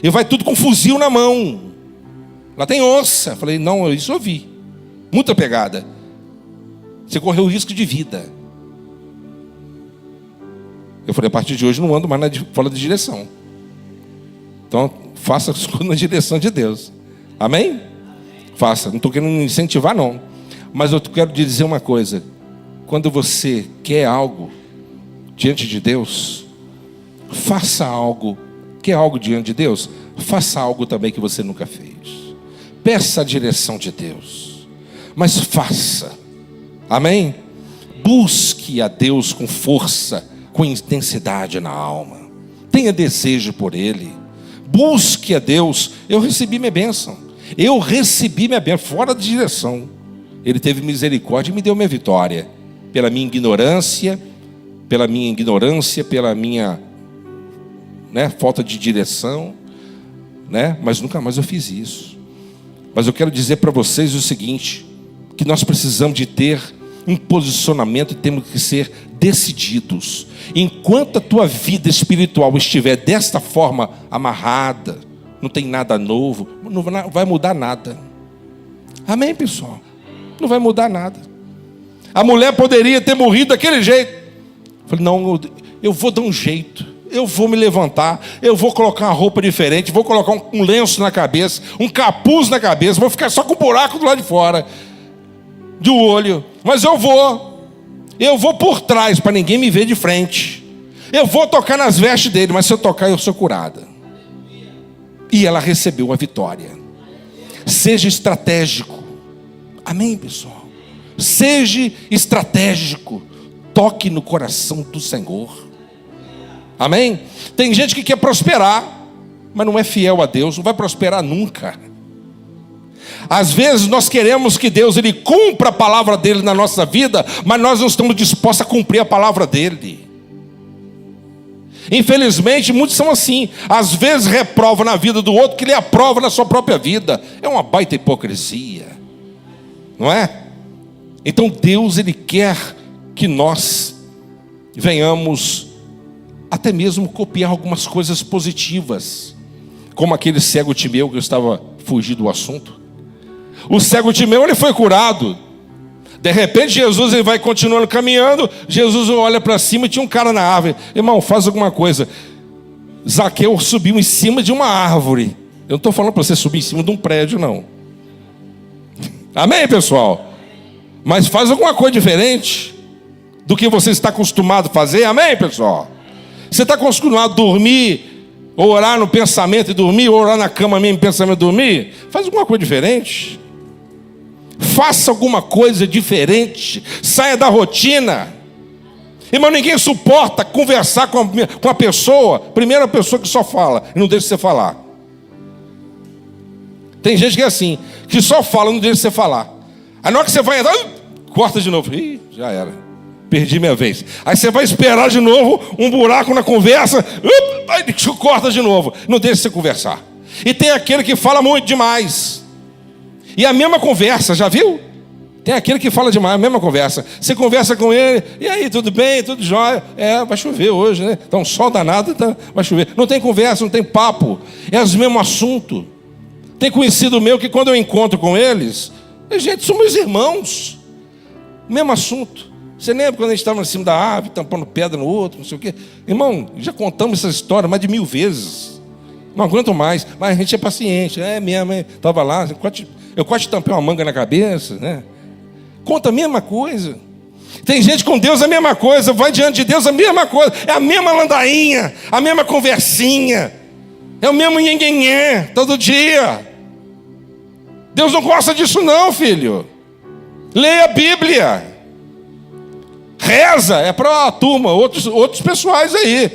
E vai tudo com fuzil na mão. Lá tem onça. Falei, não, isso eu vi. Muita pegada. Você correu risco de vida. Eu falei, a partir de hoje não ando mais fora de direção. Então, faça as coisas na direção de Deus. Amém? Faça. Não estou querendo incentivar, não. Mas eu quero te dizer uma coisa. Quando você quer algo diante de Deus, faça algo. Quer algo diante de Deus? Faça algo também que você nunca fez. Peça a direção de Deus. Mas faça. Amém? Busque a Deus com força, com intensidade na alma. Tenha desejo por Ele. Busque a Deus. Eu recebi minha bênção. Eu recebi minha bênção, fora de direção. Ele teve misericórdia e me deu minha vitória. Pela minha ignorância, pela minha falta de direção, mas nunca mais eu fiz isso. Mas eu quero dizer para vocês o seguinte, que nós precisamos de ter um posicionamento e temos que ser decididos. Enquanto a tua vida espiritual estiver desta forma amarrada, não tem nada novo, não vai mudar nada. Amém, pessoal? Não vai mudar nada. A mulher poderia ter morrido daquele jeito. Eu falei, não, eu vou dar um jeito. Eu vou me levantar, eu vou colocar uma roupa diferente, vou colocar um lenço na cabeça, um capuz na cabeça, vou ficar só com um buraco do lado de fora, do olho. Mas eu vou por trás, para ninguém me ver de frente. Eu vou tocar nas vestes dele, mas se eu tocar, eu sou curada. E ela recebeu a vitória. Seja estratégico. Amém, pessoal? Seja estratégico. Toque no coração do Senhor. Amém? Tem gente que quer prosperar, mas não é fiel a Deus, não vai prosperar nunca. Às vezes nós queremos que Deus ele cumpra a palavra dele na nossa vida, mas nós não estamos dispostos a cumprir a palavra dele. Infelizmente muitos são assim. Às vezes reprova na vida do outro que ele aprova na sua própria vida. É uma baita hipocrisia, não é? Então Deus ele quer que nós venhamos até mesmo copiar algumas coisas positivas, como aquele cego Timeu, que eu estava fugindo do assunto. O cego Timeu, ele foi curado. De repente Jesus ele vai continuando caminhando. Jesus olha para cima e tinha um cara na árvore. Irmão, faz alguma coisa. Zaqueu subiu em cima de uma árvore. Eu não estou falando para você subir em cima de um prédio, não. Amém, pessoal? Mas faz alguma coisa diferente do que você está acostumado a fazer. Amém, pessoal? Você está acostumado a dormir, ou orar no pensamento e dormir, ou orar na cama mesmo em pensamento e dormir? Faz alguma coisa diferente. Faça alguma coisa diferente. Saia da rotina. Irmão, ninguém suporta conversar com a pessoa, primeira pessoa que só fala e não deixa você falar. Tem gente que é assim, que só fala e não deixa você falar. Aí na hora que você vai entrar, corta de novo. Ih, já era. Perdi minha vez. Aí você vai esperar de novo um buraco na conversa. Aí corta de novo. Não deixa você conversar. E tem aquele que fala muito demais. E a mesma conversa, já viu? Tem aquele que fala demais, a mesma conversa. Você conversa com ele. E aí, tudo bem? Tudo jóia? Vai chover hoje, né? Tá um sol danado, vai chover. Não tem conversa, não tem papo. É os mesmos assuntos. Tem conhecido meu que quando eu encontro com eles, gente, são meus irmãos. Mesmo assunto. Você lembra quando a gente estava em cima da árvore, tampando pedra no outro, não sei o quê? Irmão, já contamos essa história mais de 1000 vezes. Não aguento mais. Mas a gente é paciente. É mesmo, estava lá. Eu quase tampei uma manga na cabeça, né? Conta a mesma coisa. Tem gente com Deus a mesma coisa. Vai diante de Deus a mesma coisa. É a mesma landainha, a mesma conversinha. É o mesmo nhenhenhé, todo dia. Deus não gosta disso não, filho. Leia a Bíblia. Reza, é para a turma, outros pessoais aí.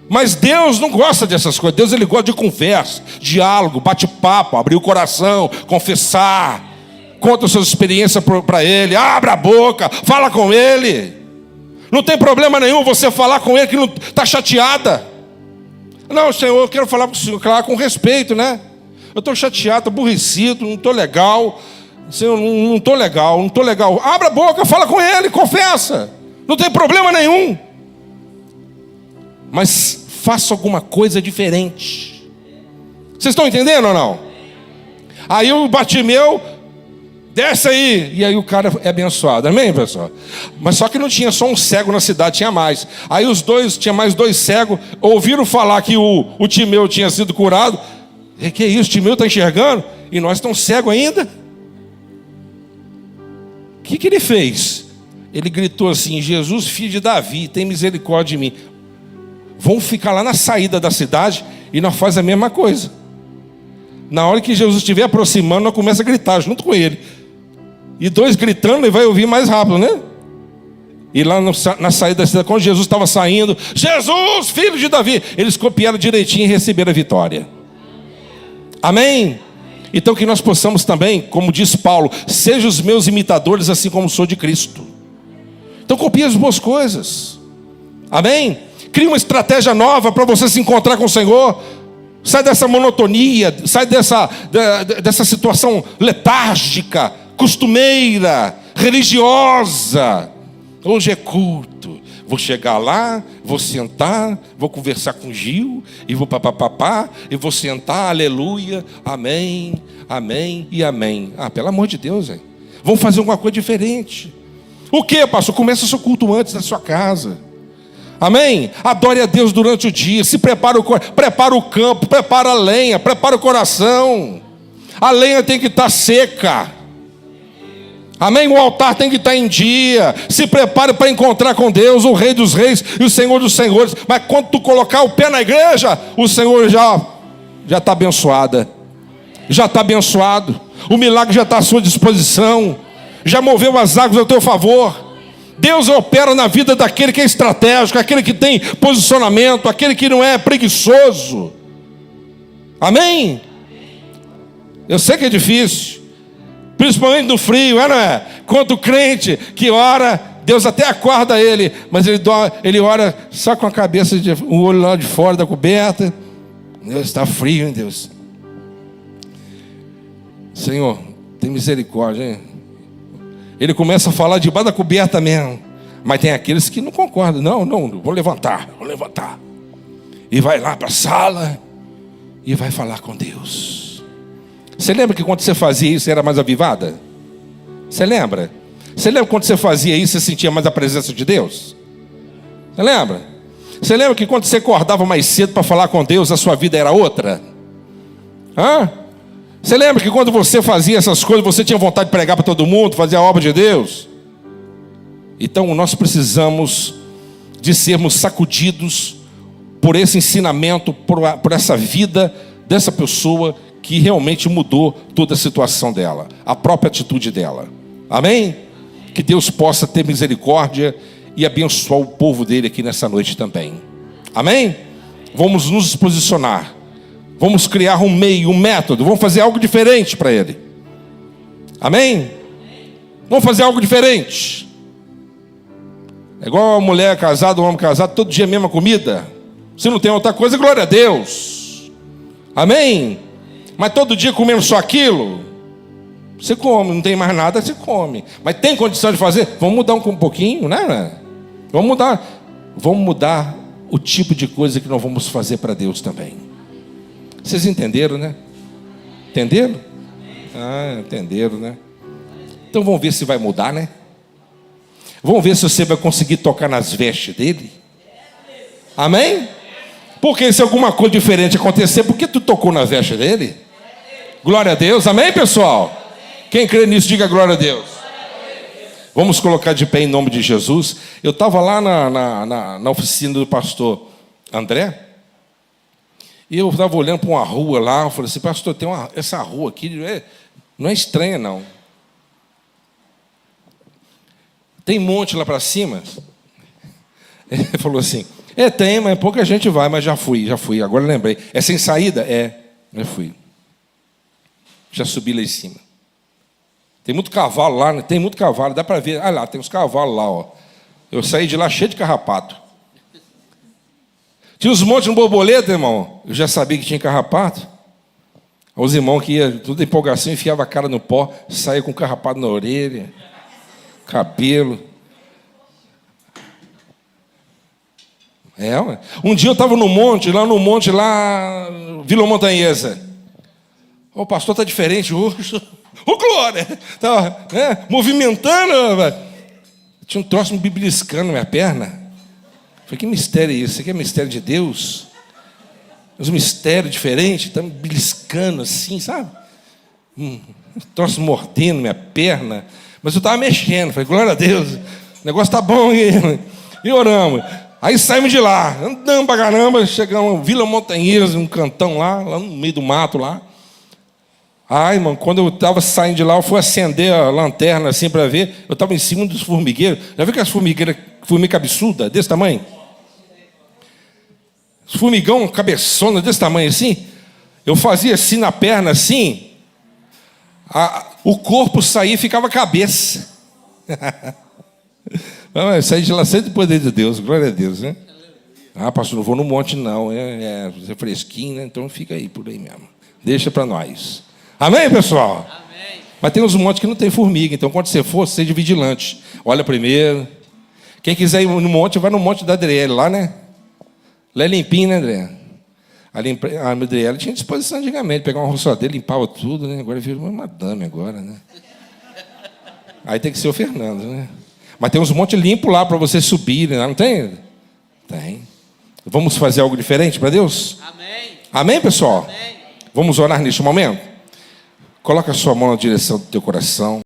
Mas Deus não gosta dessas coisas. Deus, ele gosta de conversa, diálogo, bate-papo, abrir o coração, confessar. Conta as suas experiências para Ele. Abra a boca, fala com Ele. Não tem problema nenhum você falar com Ele que não está chateada. Não, Senhor, eu quero falar com o Senhor, claro, com respeito, né? Eu estou chateado, aborrecido, não estou legal. Senhor, não estou legal, não estou legal. Abra a boca, fala com Ele, confessa. Não tem problema nenhum. Mas faça alguma coisa diferente. Vocês estão entendendo ou não? Aí o Bartimeu, desce aí. E aí o cara é abençoado, amém, pessoal? Mas só que não tinha só um cego na cidade, tinha mais. Aí tinha mais 2 cegos, ouviram falar que o Timeu tinha sido curado. E que isso, o Timeu está enxergando? E nós estamos cegos ainda? O que ele fez? Ele gritou assim: Jesus, filho de Davi, tem misericórdia de mim. Vão ficar lá na saída da cidade e nós fazemos a mesma coisa. Na hora que Jesus estiver aproximando, nós começamos a gritar junto com ele. E 2 gritando, ele vai ouvir mais rápido, né? E lá na saída da cidade, quando Jesus estava saindo, Jesus, filho de Davi, eles copiaram direitinho e receberam a vitória. Amém? Então que nós possamos também, como diz Paulo, sejam os meus imitadores assim como sou de Cristo. Então copie as boas coisas. Amém? Crie uma estratégia nova para você se encontrar com o Senhor. Sai dessa monotonia, sai dessa situação letárgica, costumeira, religiosa. Hoje é culto. Vou chegar lá, vou sentar, vou conversar com Gil, e vou papapá, e vou sentar, aleluia, amém, amém e amém. Ah, pelo amor de Deus, hein? Vamos fazer alguma coisa diferente. O que, pastor? Começa o seu culto antes da sua casa. Amém? Adore a Deus durante o dia. Se prepara o campo, prepara a lenha, prepara o coração. A lenha tem que estar seca. Amém? O altar tem que estar em dia. Se prepare para encontrar com Deus, o Rei dos Reis e o Senhor dos Senhores. Mas quando tu colocar o pé na igreja, o Senhor já está abençoada. Já está abençoado. O milagre já está à sua disposição. Já moveu as águas ao teu favor. Deus opera na vida daquele que é estratégico, aquele que tem posicionamento, aquele que não é preguiçoso. Amém? Eu sei que é difícil, principalmente no frio, não é? Quando o crente que ora, Deus até acorda ele, mas ele ora só com a cabeça, o olho lá de fora da coberta. Deus, está frio, hein, Deus? Senhor, tem misericórdia, hein? Ele começa a falar debaixo da coberta mesmo. Mas tem aqueles que não concordam. Não, vou levantar. E vai lá para a sala e vai falar com Deus. Você lembra que quando você fazia isso, você era mais avivada? Você lembra? Você lembra quando você fazia isso, você sentia mais a presença de Deus? Você lembra? Você lembra que quando você acordava mais cedo para falar com Deus, a sua vida era outra? Hã? Você lembra que quando você fazia essas coisas, você tinha vontade de pregar para todo mundo, fazer a obra de Deus? Então nós precisamos de sermos sacudidos por esse ensinamento, por essa vida dessa pessoa que realmente mudou toda a situação dela, a própria atitude dela. Amém? Que Deus possa ter misericórdia e abençoar o povo dele aqui nessa noite também. Amém? Vamos nos posicionar. Vamos criar um meio, um método. Vamos fazer algo diferente para ele. Amém? Vamos fazer algo diferente. É igual a mulher casada, um homem casado, todo dia a mesma comida. Se não tem outra coisa, glória a Deus. Amém? Mas todo dia comendo só aquilo, você come, não tem mais nada, você come. Mas tem condição de fazer? Vamos mudar um pouquinho, né? Vamos mudar o tipo de coisa que nós vamos fazer para Deus também. Vocês entenderam, né? Entenderam? Ah, entenderam, né? Então vamos ver se vai mudar, né? Vamos ver se você vai conseguir tocar nas vestes dele. Amém? Porque se alguma coisa diferente acontecer, por que tu tocou na veste dele? Glória a Deus, amém, pessoal? Quem crê nisso, diga glória a Deus. Vamos colocar de pé em nome de Jesus. Eu estava lá na oficina do pastor André, E eu estava olhando para uma rua lá, eu falei assim, pastor, tem essa rua aqui, não é estranha, não. Tem monte lá para cima? Ele falou assim, tem, mas pouca gente vai, mas já fui, agora lembrei. É sem saída? Já fui. Já subi lá em cima. Tem muito cavalo lá, né? Tem muito cavalo, dá para ver. Ah lá, tem uns cavalos lá, ó. Eu saí de lá cheio de carrapato. Tinha uns montes de borboleta, irmão. Eu já sabia que tinha carrapato. Os irmãos que iam, tudo empolgação, enfiava a cara no pó, saía com carrapato na orelha, cabelo. Um dia eu estava no monte, Vila Montanhesa. O pastor está diferente hoje. Ô, glória! Estava movimentando. Tinha um troço me bibliscando na minha perna. Falei, que mistério é isso? Isso aqui é mistério de Deus? Mas um mistério diferente, está me beliscando assim, sabe? Um troço mordendo minha perna. Mas eu estava mexendo. Falei, glória a Deus, o negócio está bom. E oramos. Aí saímos de lá, andamos pra caramba, chegamos Vila Montanhesa, um cantão lá no meio do mato lá. Irmão, quando eu estava saindo de lá, eu fui acender a lanterna assim para ver. Eu estava em cima dos formigueiros. Já viu aquelas formiga cabeçuda, desse tamanho? Formigão, cabeçona, desse tamanho assim. Eu fazia assim na perna, assim. O corpo saía e ficava a cabeça. Saí de lá sem o poder de Deus, glória a Deus, né? Pastor, não vou no monte, não. É fresquinho, né? Então fica aí, por aí mesmo. Deixa para nós. Amém, pessoal? Amém. Mas tem uns montes que não tem formiga, então quando você for, seja vigilante. Olha primeiro. Quem quiser ir no monte, vai no monte da Adriele lá, né? Lá é limpinho, né, André? A Adriele tinha disposição antigamente, pegar uma roçadeira, limpava tudo, né? Agora virou uma madame agora, né? Aí tem que ser o Fernando, né? Mas tem uns montes limpos lá para você subir, né? Não tem? Tem. Vamos fazer algo diferente para Deus? Amém. Amém, pessoal? Amém. Vamos orar neste momento? Coloca a sua mão na direção do teu coração.